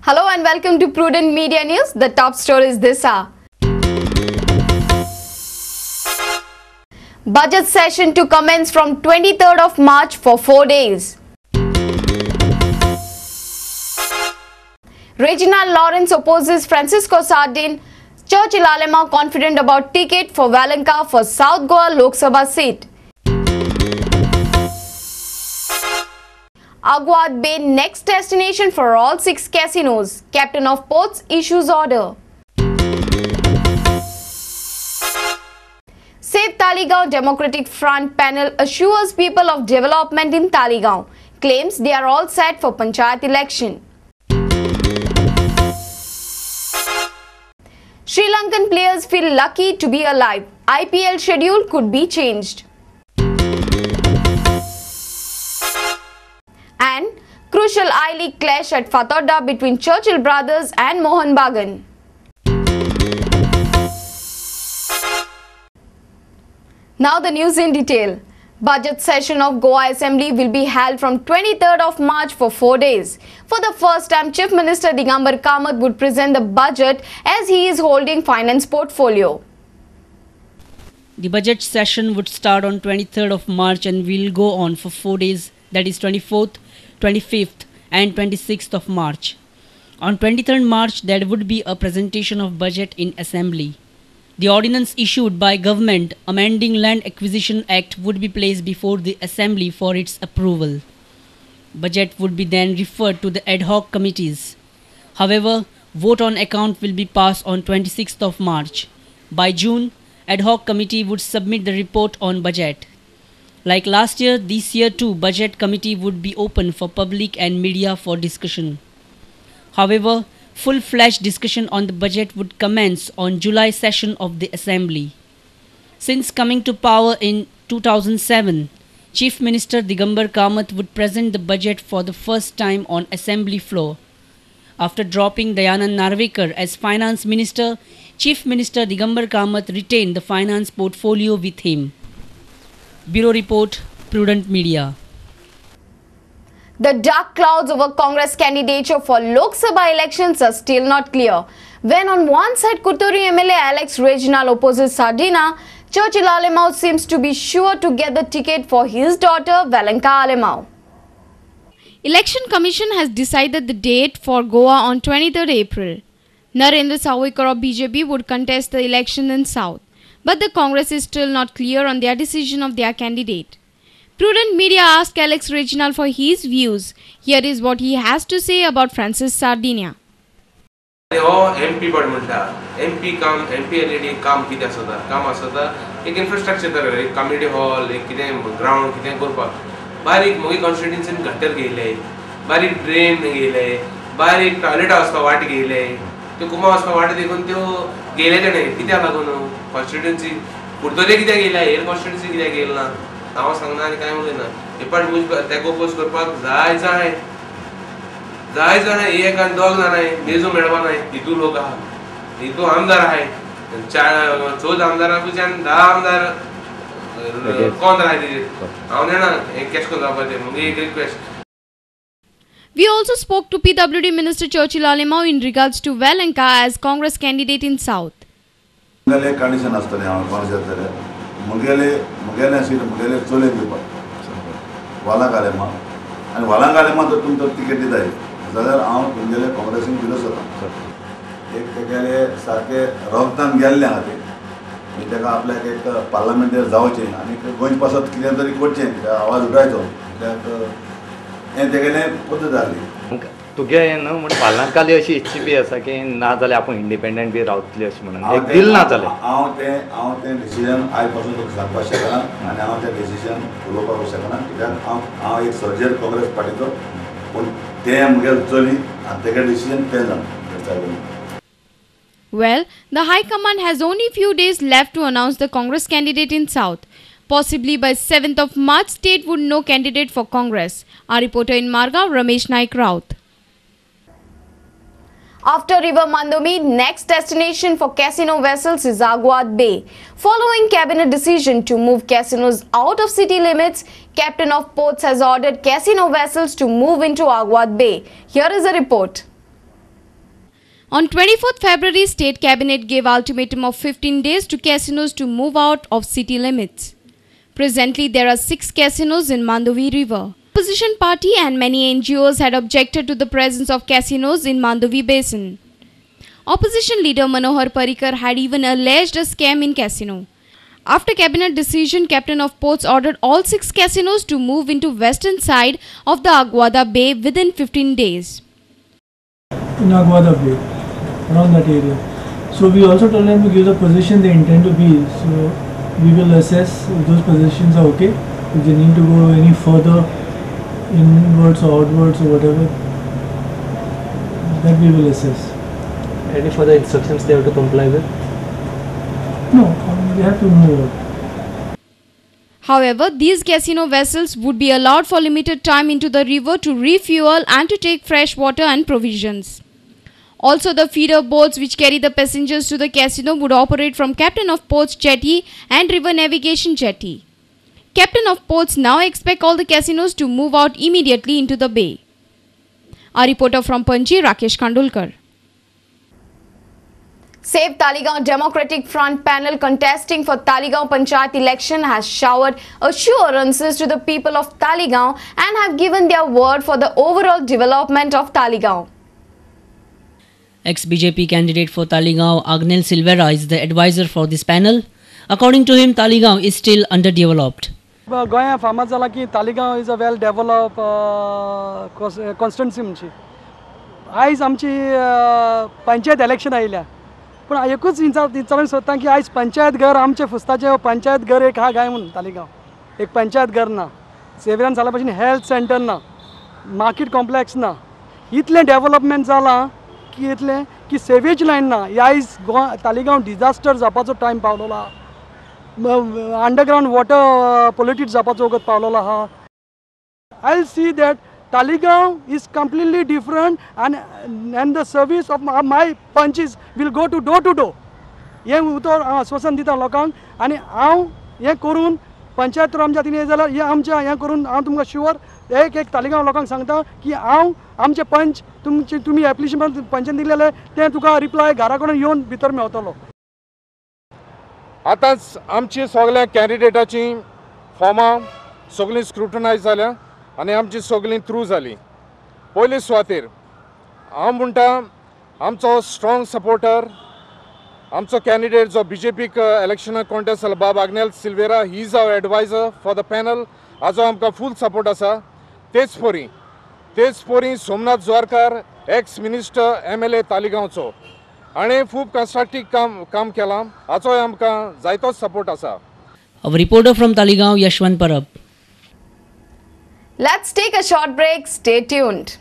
Hello and welcome to Prudent Media News. The top story is this hour. Budget session to commence from 23rd of March for 4 days. Reginald Lawrence opposes Francisco Sardin. Churchill Alema confident about ticket for Valenka for South Goa Lok Sabha seat. Aguad Bay next destination for all 6 casinos. Captain of Ports issues order. Save Taligaon Democratic Front panel assures people of development in Taligaon. Claims they are all set for Panchayat election. Sri Lankan players feel lucky to be alive. IPL schedule could be changed. And crucial I-League clash at Fatorda between Churchill brothers and Mohan Bagan. Now the news in detail. Budget session of Goa Assembly will be held from 23rd of March for 4 days. For the first time, Chief Minister Digambar Kamath would present the budget as he is holding finance portfolio. The budget session would start on 23rd of March and will go on for 4 days, that is 24th, 25th and 26th of March. On 23rd March, there would be a presentation of budget in Assembly. The ordinance issued by government amending Land Acquisition Act would be placed before the Assembly for its approval. Budget would be then referred to the ad hoc committees. However, vote on account will be passed on 26th of March. By June, ad hoc committee would submit the report on budget. Like last year, this year too, budget committee would be open for public and media for discussion. However, full-fledged discussion on the budget would commence on July session of the Assembly. Since coming to power in 2007, Chief Minister Digambar Kamath would present the budget for the first time on Assembly floor. After dropping Dayanand Narvekar as Finance Minister, Chief Minister Digambar Kamath retained the finance portfolio with him. Bureau Report, Prudent Media. The dark clouds over Congress candidature for Lok Sabha elections are still not clear. When on one side Kotturi MLA Alex Reginald opposes Sardina, Churchill Alemao seems to be sure to get the ticket for his daughter Valenka Alemao. Election Commission has decided the date for Goa on 23rd April. Narendra Sawoykar of BJP would contest the election in South, but the Congress is still not clear on their decision of their candidate. Prudent Media asked Alex Reginald for his views. Here is what he has to say about Francis Sardinia. MP बड म्हणटा MP LED काम कितें आसता काम आसता एक infrastructure करता एक community hall एक कितें ग्राउंड कितें करपाक बारीक मोगी कॉन्स्टिट्युएन्सीन गटर घेयले बारीक ड्रेन घेयले बारीक टॉयलेट वचपाक वाट घेयले त्यो कुमा वचपाक वाट देखून त्यो घेयले तेणे कित्याक लागून कॉन्स्टिट्युएन्सी कुर्तोरे कित्याक घेयला हेर कॉन्स्टिट्युएन्सी कित्याक घेयला ना हांव सांगना आनी कांय उलयना डिपार्टमेंट तेका ओपोज करपाक जाय एक आनी दोग जाण मेजू मेळपा नाय हितू लोक आहा हितू आमदार आहाय 14 आमदारांच्यान 10 आमदार कोण राहाय तेजेर हांव जाणा हें केश कोन्न जावपाचें मुगे एक request. We also spoke to PWD Minister Churchill Alemao in regards to Valenka as Congress candidate in South. मुगेले कंडिशन आसतले हांव कोण जातले मुगेले सीट मुगेले चोले दिवपाक वालांक आलेमा आनी वालांक आलेमा जर तुमकां तिकेट दिताय जाल्यार हांव तुमगेले काँग्रेसीन दिलो जाता एक तेगेले सारके रगतान गेल्ले आहा ते तेका आपल्याक एक पार्लमेंटेर जावचें आनी गोंय पासत कितें तरी करचें आवाज उठोवचो कित्याक हें तेगेलें पद्दत आहली. तुगे न्हू म्हण पालनांतली अशी इच्छा बी आसा की ना जाल्यार आपूण इंडिपेंडंट बी रावतली अशें म्हणून एक दिल ना जाल्यार हांव तें डिसिजन आयज पासून तुका सांगपाक शकना आनी हांव तें डिसिजन उलोवपाक शकना कित्याक हांव एक सर्जर काँग्रेस पार्टीचो पूण तें मुगेल चली आनी तेगे डिसिजन तें जावन. Well, the High Command has only few days left to announce the Congress candidate in South. Possibly by 7th of March, state would know candidate for Congress. Our reporter in Margaon, Ramesh Naik Raut. After River Mandomi, next destination for casino vessels is Aguad Bay. Following cabinet decision to move casinos out of city limits, Captain of Ports has ordered casino vessels to move into Aguad Bay. Here is a report. On 24th February, State Cabinet gave ultimatum of 15 days to casinos to move out of city limits. Presently, there are 6 casinos in Mandovi River. Opposition party and many NGOs had objected to the presence of casinos in Mandovi Basin. Opposition leader Manohar Parrikar had even alleged a scam in casino. After cabinet decision, Captain of Ports ordered all 6 casinos to move into western side of the Aguada Bay within 15 days. In Aguada Bay, around that area. So we also told them to give the position they intend to be. So we will assess if those positions are okay. If they need to go any further inwards or outwards or whatever, that we will assess. Any further instructions they have to comply with? No, they have to move out. However, these casino vessels would be allowed for limited time into the river to refuel and to take fresh water and provisions. Also, the feeder boats which carry the passengers to the casino would operate from Captain of Ports jetty and River Navigation jetty. Captain of Ports now expect all the casinos to move out immediately into the bay. A reporter from Panji, Rakesh Kandulkar. Save Taligaon Democratic Front panel contesting for Taligaon Panchayat election has showered assurances to the people of Taligaon and have given their word for the overall development of Taligaon. Ex-BJP candidate for Taligaon, Agnel Silvera, is the advisor for this panel. According to him, Taligaon is still underdeveloped. गोंया फामाद जाला की Taleigao is a well develop constituency आमची आयज आमची panchayat election आयल्या पूण एकूच विचारूंक सोदता की आयज पंचायत घर आमचे फुस्ताचे पंचायत घर एक हा गाय म्हणून तालिगांव एक पंचायत घर ना सेव्हरान जाला भशेन हेल्थ सेंटर ना मार्केट कॉम्प्लेक्स ना इतलें डेव्हलपमेंट जाला की इतलें की सेवेज लायन ना आयज तालिगांव डिजास्टर जावपाचो टायम पावलेलो आहा अंडरग्राउंड वॉटर पोल्युटेड जावपाचो वगत पावलेलो आहा I see that Taligaon is completely different and the service of my punches will go to door. हे उतर आश्वासन दिता लोकांक आनी हांव हें करून पंचायत आमच्या तिने जाल्यार हें आमच्या हें करून हांव तुमकां शुअर एक तालिगांव लोकांक सांगता की हांव आमचे पंच तुमी एप्लिकेशन पंचान दिलेले तें तुका रिप्लाय घरा कडेन येवन भितर मेळटलो. आतांच आमची सगळ्या कॅन्डिडेटाची फॉर्मां सगळीं स्क्रुटनायज जाल्या आनी आमची सगळीं थ्रू जाली. पयले सुवातेर हांव म्हणटा आमचो स्ट्रॉंग सपोर्टर आमचो कॅन्डिडेट जो बीजेपीक इलेक्शनाक कॉन्टेस्ट जाला बाब Agnel Silveira he is our advisor for the panel हाजो आमकां फूल सपोर्ट आसा. तेच पोरी Somnath Dwarkar ex minister MLA तालिगांवचो आनी खूब कन्स्ट्रक्टीव काम केलां हाचोय आमकां जायतोच सपोर्ट आसा. A reporter from Taligaon, Yashwant Parab. Let's take a short break. Stay tuned.